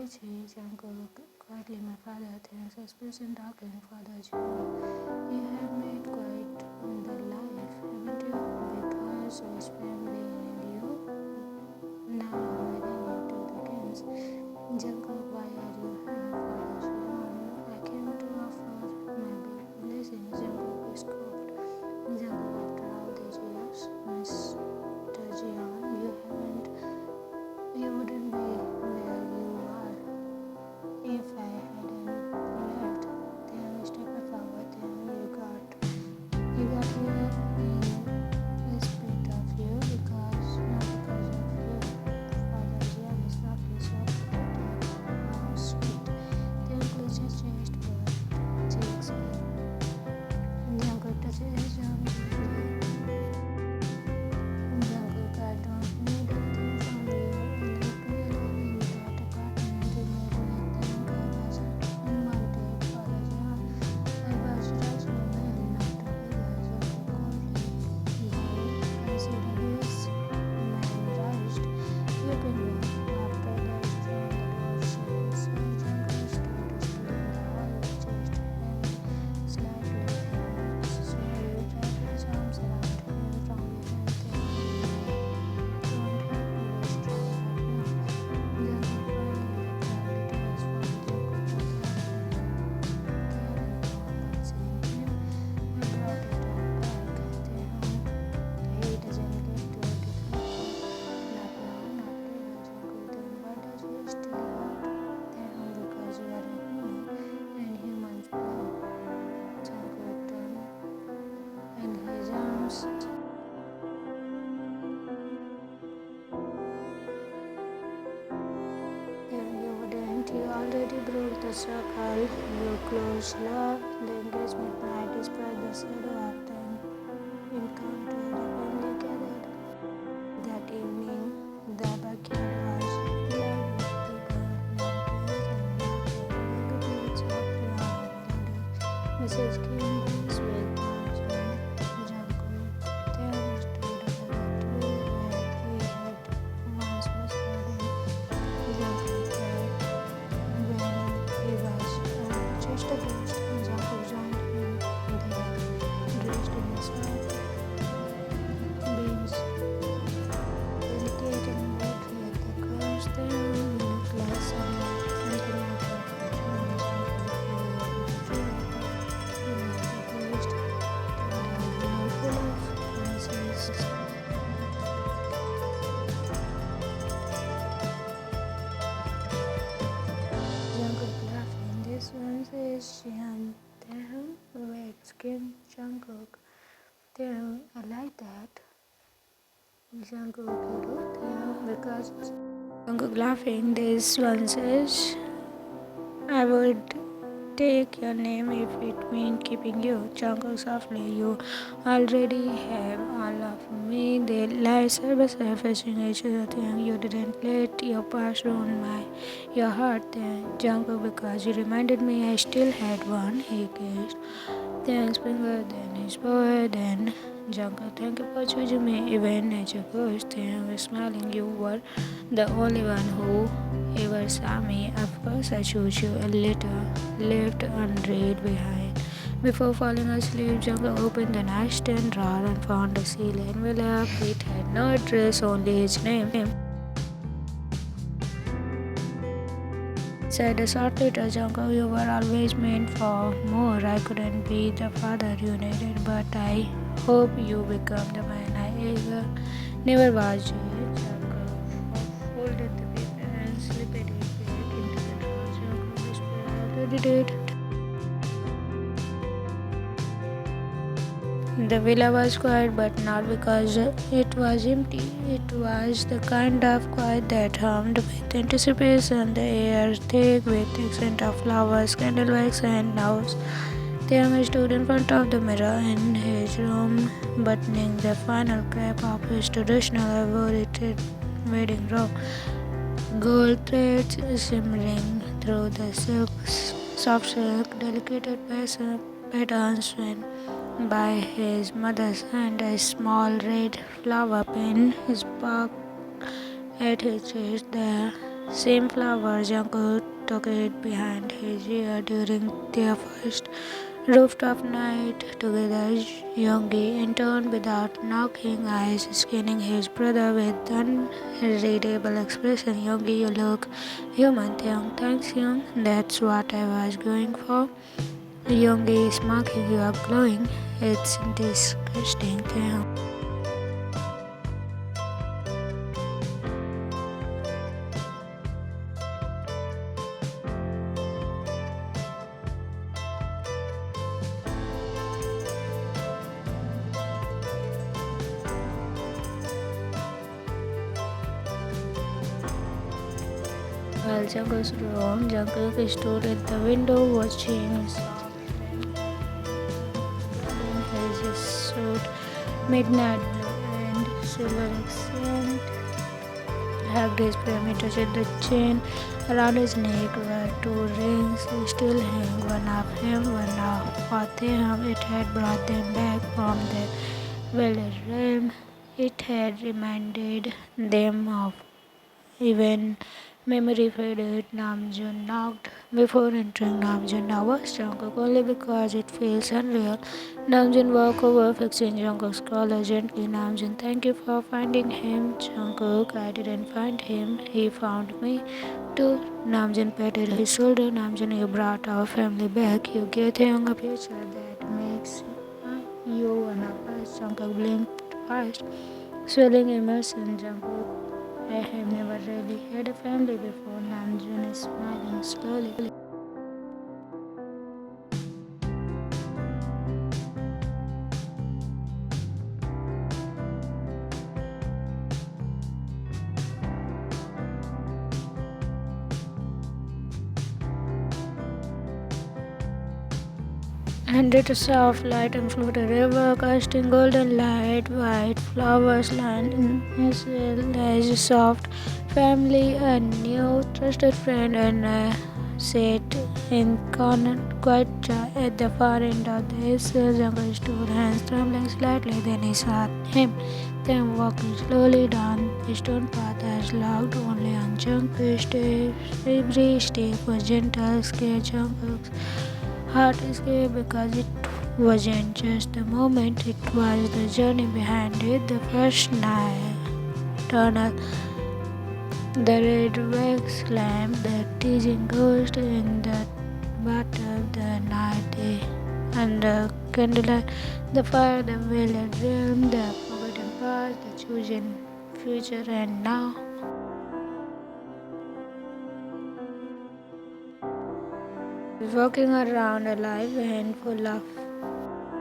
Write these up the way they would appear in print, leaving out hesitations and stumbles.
Chichi, Jungkook, quietly my father thinks expression talking father Jungkook. You have made quite the life, haven't you? Because his family and you. Now I'm heading into the kings. Jungkook, why are you here, father Jungkook? I came to offer my blessings. Jungkook scoffed. Jungkook, after all these years, Mr. Jian, you wouldn't be where you are if I hadn't left. Then step forward, then you got here in spite of you, because not because of you. Father Jian is not so protective. How sweet. Then please just changed word. Cheeks. Jungkook touches his arm gently. Jungkook, I don't need a thing from you. I lived way alone in that apartment. You made me think I was unwanted. Father John, I was rushed away not to figure so coldly. You consider this man rushed. You've been wrong. After that strong the door shut. So Jungkook stood still in the hall, chest heavy, slightly tremulous. Slowly wrapped his arms around him from behind them. Don't have to be strong right now. Jungkook finally let out. It was from Jungkook for caring about seeing him. I brought it all back. He doesn't get to defeat you. Not now, not later, Jungkook. Then why does he still hurt? Because you are a human, and humans bleed. Jungkook turned in his arms. You wouldn't. You already broke the circle. You closed love. The engagement night, despite the shadow of the encounter, the family gathered. That evening, the backyard was filled with people, lanterns and laughter. Young kids softly on ladies. Mrs. Kim was with Jungkook. There stood under the tree where he had once whispered in Jungkook's bed when he was just a ghost. Jungkook joined him there, dressed in his white beams, delicate and red with the curves. They looked like sunlight, something out of a dream. Jungkook, full of promises. Jungkook laughing. This one says Xian. Damn, wait, skin Jungkook. Damn, I like that. Jungkook, you do? Damn, because Jungkook laughing. This one says I would take your name if it meant keeping you. Jungkook softly, you already have all of me. They lie side by side facing each other. You didn't let your past ruin your heart. Jungkook, because you reminded me I still had one. He kissed. Thanks, finger, then his boy, then Jungkook, thank you for choosing me, even as a ghost. Then was smiling, you were the only one who ever saw me. Of course, I chose you. A letter left unread behind. Before falling asleep, Jungkook opened the nightstand drawer and found a sealed envelope. It had no address, only his name. Said a short later, Jungkook, you were always meant for more. I couldn't be the father you needed, but I hope you become the man I never was. Jungkook folded the paper and slipped it back into the drawer. Jungkook whispered, I already did. The villa was quiet, but not because it was empty. It was the kind of quiet that hummed with anticipation, the air thick with the scent of flowers, candle wax, and notes. Taeyang stood in front of the mirror in his room, buttoning the final crepe of his traditional elaborated wedding robe. Gold threads shimmering through the soft silk, delicate patterns when by his mother's hand, a small red flower pin at his chest, the same flower Jungkook took it behind his ear during their first rooftop night together. Yoongi, in turn, without knocking, eyes scanning his brother with unreadable expression. Yoongi, you look human. Thanks, Young. That's what I was going for. Yoongi is smirking. You are glowing. It's disgusting. While Jungkook's room, Jungkook stood at the window watching his suit, midnight blue and silver accent, hugged his perimeter with the chain around his neck were two rings still hang, one of him, one of him. It had brought them back from the Velvet realm. It had reminded them of even memory faded. Namjoon knocked before entering. Namjoon now was Jungkook only because it feels unreal. Namjoon walked over, fixing Jungkook's collar gently. Namjoon, thank you for finding him. Jungkook, I didn't find him. He found me too. Namjoon patted his shoulder. Namjoon, you brought our family back. You gave him a future that makes you one of us. Jungkook blinked fast, swelling emotion. Jungkook, I have never really had a family before. Namjoon is smiling slowly. Under the soft lighting floated a river, casting golden light. White flowers lined as well as a soft family, a new trusted friend, and sat in corner quite at the far end of the hill. Jungle stood, hands trembling slightly. Then he saw him. Then walking slowly down the stone path as locked only on Jungkook's steps. Every step was gentle, scared Jungkook's heart escaped because it wasn't just the moment, it was the journey behind it. The first night tunnel, the red wax lamp, the teasing ghost in the bathtub, the night day under candlelight, the fire, the veiled realm, the forgotten past, the chosen future, and now walking around alive and full of.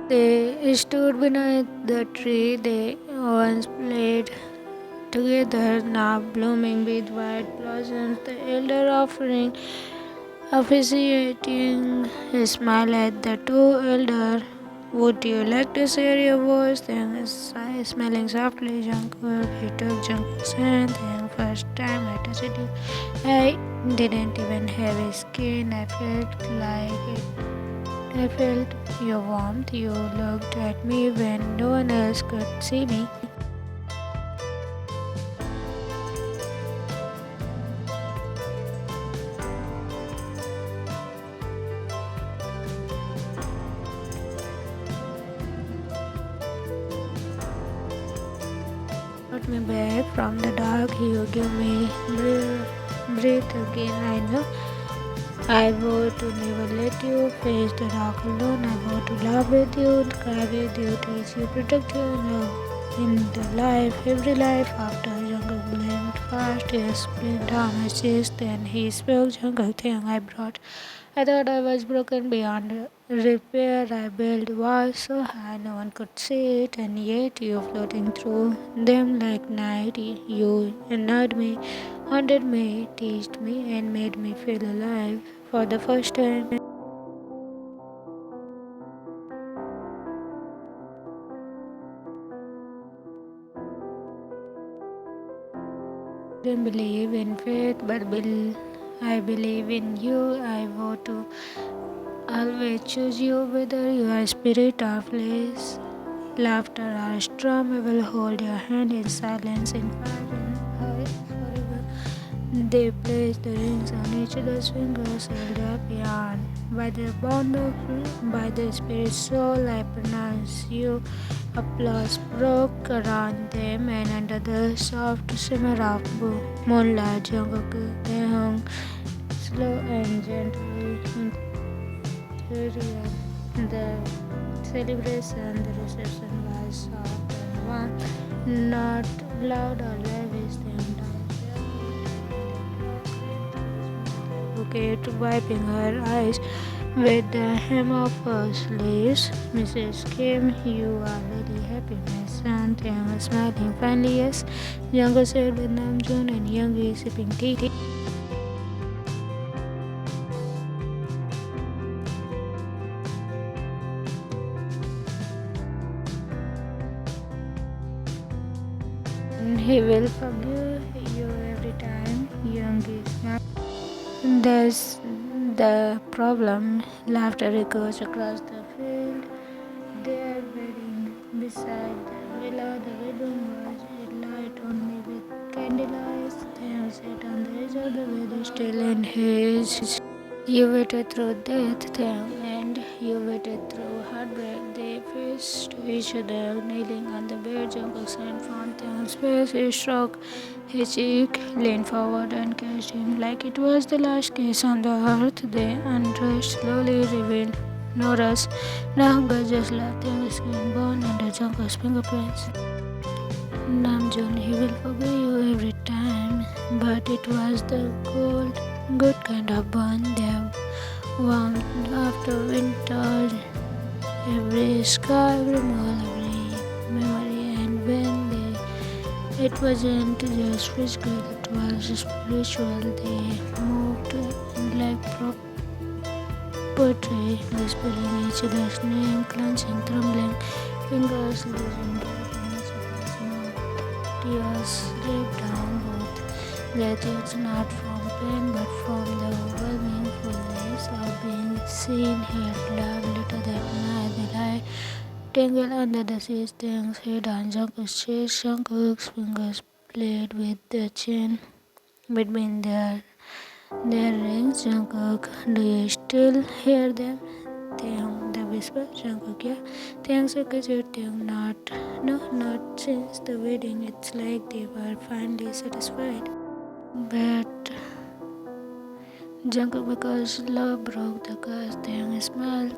They stood beneath the tree they once played together, now blooming with white blossoms. The elder offering, officiating, smiled at the two elder. Would you like to share your voice? Then smelling softly, Jungkook. He took Jungkook's hand. Then first time I touched you. I didn't even have a skin. I felt like it. I felt your warmth. You looked at me when no one else could see me. Brought me back from the dark. You give me breath again. I know. I vow to never let you face the dark alone. I vow to laugh with you, cry with you, teach you, protect you, love in the life, every life. After Jungkook blinked fast, he split down his chest, then he spoke. Jungkook, thing I brought. I thought I was broken beyond repair. I built walls so high no one could see it, and yet you floating through them like night. You annoyed me, haunted me, teased me, and made me feel alive for the first time. I didn't believe in faith, but I believe in you. I vow to always choose you, whether you are spirit or flesh, laughter or storm. I will hold your hand in silence, in fire, in hurry. They place the rings on each other's fingers, held up beyond. By the bond of by the spirit's soul, I pronounce you. Applause broke around them, and under the soft shimmer of moonlight, Jungkook they hung slow and gently interior. The celebration, the reception was soft and warm, not loud or lavish. Okay, to wiping her eyes with the hem of her sleeves. Mrs. Kim, you are really happy, my son. Tiang was smiling. Finally, yes. Jungkook said with Namjoon and Youngie sipping tea. He will forgive you every time, Youngie smiled. That's the problem. Laughter echoes across the field. They are waiting beside the villa. The bedroom was lit only with candlelight. They sat on the edge of the bed, still in his. You waited through death, and you waited through heartbreak. They faced each other, kneeling on the bed. Jungkook's hand found Taehyung's face. He struck his cheek, leaned forward, and kissed him like it was the last kiss on the earth. They undressed, slowly revealed no rush, no hunger, just like Taehyung's skin bone under Jungkook's fingerprints. Namjoon, he will forgive you every time, but it was the good kind of burn. Their warmth after winter, every scar, every mole, every memory, and it wasn't just physical, it was spiritual. They moved like poetry, whispering each other's name, clenching, trembling fingers, losing breath in each other's mouth. Tears dripped down both their cheeks, not from pain but from the overwhelming fullness of being seen, heard, loved. Later that night, the light tangled under the sea, Taehyung's head on Jungkook's chest. Jungkook's fingers played with the chain between their rings. Jungkook, do you still hear them? Taehyung, the whisper. Jungkook, yeah. Taehyung shook his head. Taehyung, not since the wedding. It's like they were finally satisfied. But Jungkook, because love broke the curse. Taehyung smiled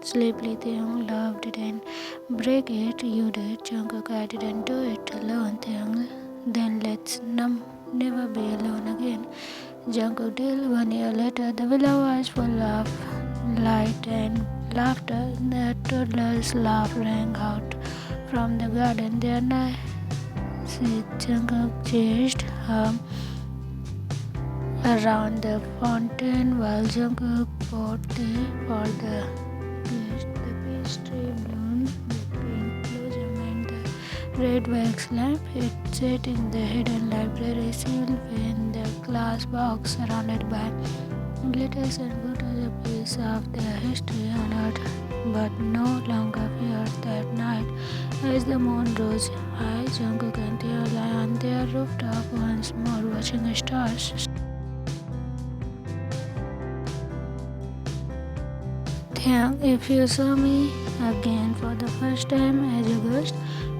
sleepily. Taehyung, love didn't break it, you did. Jungkook, I didn't do it alone. Taehyung, then let's never be alone again. Jungkook did. 1 year later, the villa was full of light and laughter. The toddler's laugh rang out from the garden. Their night, Jungkook chased around the fountain while Jungkook poured tea for the guests. The peach tree bloomed with pink blossom and the red wax lamp. It sat in the hidden library, sealed in the glass box, surrounded by letters and photos, a piece of their history unearthed, but no longer feared. That night, as the moon rose high, Jungkook and Taehyung lay on their rooftop once more, watching the stars. Taehyung, if you saw me again for the first time as a ghost,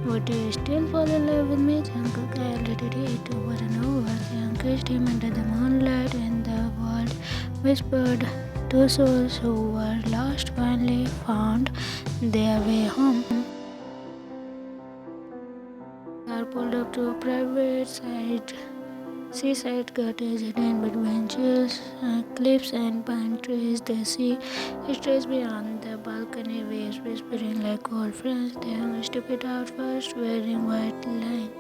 would you still fall in love with me? Jungkook repeated it over and over. Taehyung kissed him under the moonlight, and the world whispered. Two souls who were lost finally found their way home. Car pulled up to a private seaside cottage hidden between cliffs and pine trees. The sea stretched beyond the balcony, waves whispering like old friends. Taehyung stepped out first, wearing white line,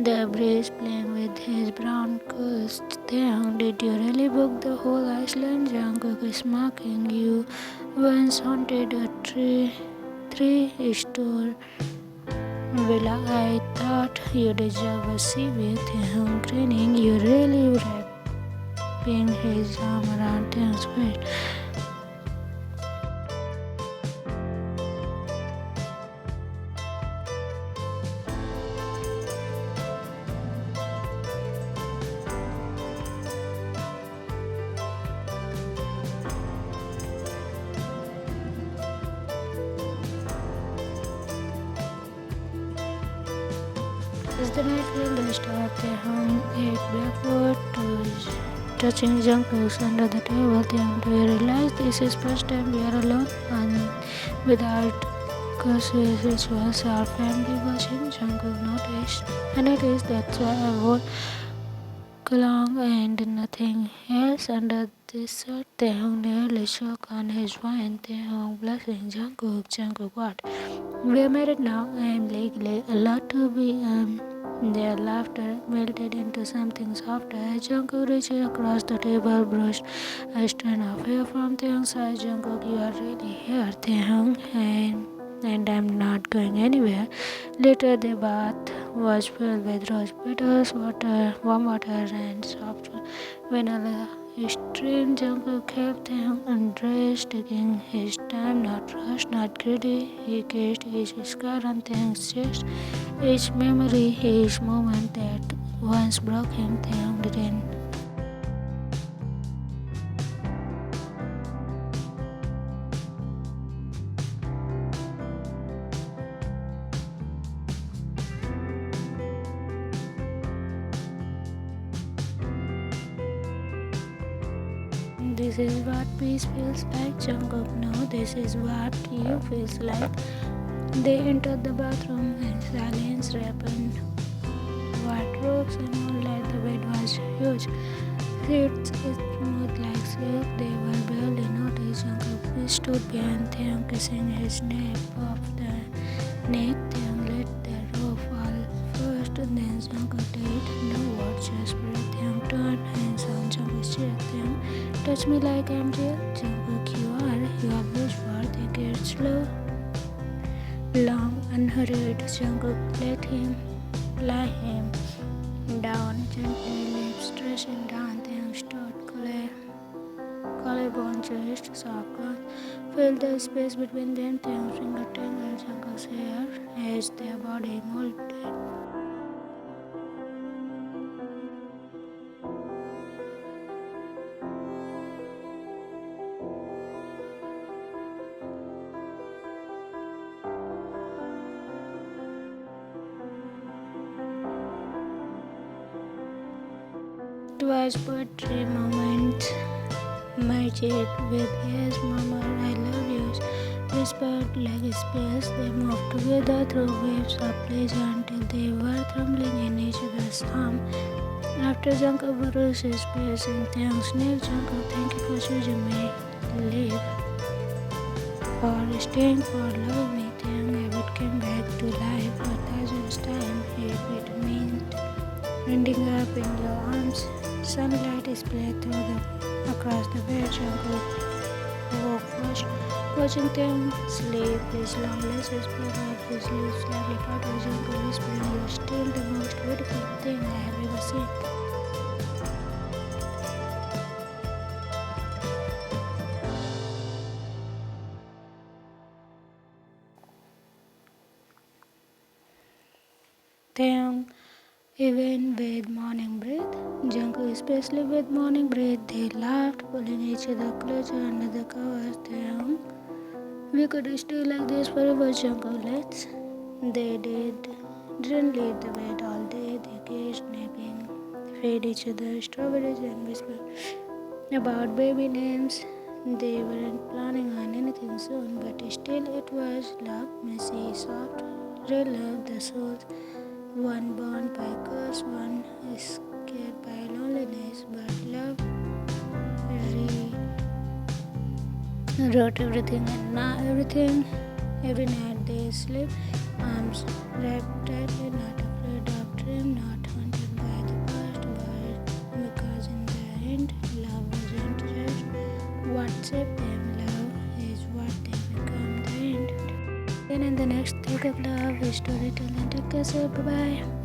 the breeze playing with his brown curls. Taehyung, did you really book the whole island? Jungkook is mocking. You once haunted a three-store villa. I thought you deserve a sea view. Taehyung grinning. You really wrapping his arm around Taehyung's waist. As the night fell, they stopped. They hung it barefoot, touching Jungkook's under the table. They realized this is first time we are alone and without curses. It was our family watching. Jungkook noticed. I noticed that's why I wore cologne and nothing else under this shirt. Taehyung nearly shook on his wine. Taehyung blushing. Jungkook, what? We are married now. I am legally allowed to be. Their laughter melted into something softer. As Jungkook reached across the table, brushed a strand of hair from Taehyung's eyes. Jungkook, you are really here, Taehyung, and I'm not going anywhere. Later, the bath was filled with rose petals, warm water, and soft vanilla stream. Jungkook helped him undress, taking his time, not rushed, not greedy. He kissed each scar on Taehyung's chest, each memory, each moment that once broke him. Taehyung didn't. This is what peace feels like. Jungkook, no, this is what you feels like. They entered the bathroom and silence happened. Wardrobes and moonlight, the bed was huge. Sheets smooth like silk, they were barely noticed. Jungkook stood behind Taehyung, kissing his neck off the neck. Taehyung let the robe fall first, and then Jungkook did. No words, just breath. Taehyung turned hands on Jungkook's chest. Taehyung, touch me like I'm real. Jungkook, you are beautiful. Take it slow, long, unhurried. Jungkook let him lie him down gently, lips stretching down. Taehyung stood, collarbone chest, soft cloth filled the space between them. Taehyung's finger tangled Jungkook's hair as their body molded. It was poetry moment, merged with yes, mama, I love you, whispered like a space. They moved together through waves of pleasure until they were trembling in each other's arms. After Jungkook bruised his face in Taehyung's neck, Jungkook, thank you for choosing me, live, for staying, for loving me. Taehyung habit came back to life a thousand times. It meant ending up in your arms. Sunlight split across the bed. Jungkook woke first, watching them sleep. His long lashes pulled up, his lips slightly parted. Jungkook whispering, "You're still the most beautiful thing I have ever seen." Taehyung, even with morning breath, Jungkook especially with morning breath, they laughed, pulling each other closer under the covers. Taehyung, we could stay like this forever, Jungkook, let's. They didn't leave the bed all day. They kissed, napping, fed each other strawberries and whispered about baby names. They weren't planning on anything soon, but still it was love, messy, soft, real love, the souls. One bound by curse, one is scared by loneliness, but love rewrote everything, and now everything. Every night they sleep, arms wrapped tightly, not afraid of dream, not haunted by the past, but because in the end, love wasn't just what saved them, love is what they become the end. Then in the next take of love is storytelling. Take care, bye bye.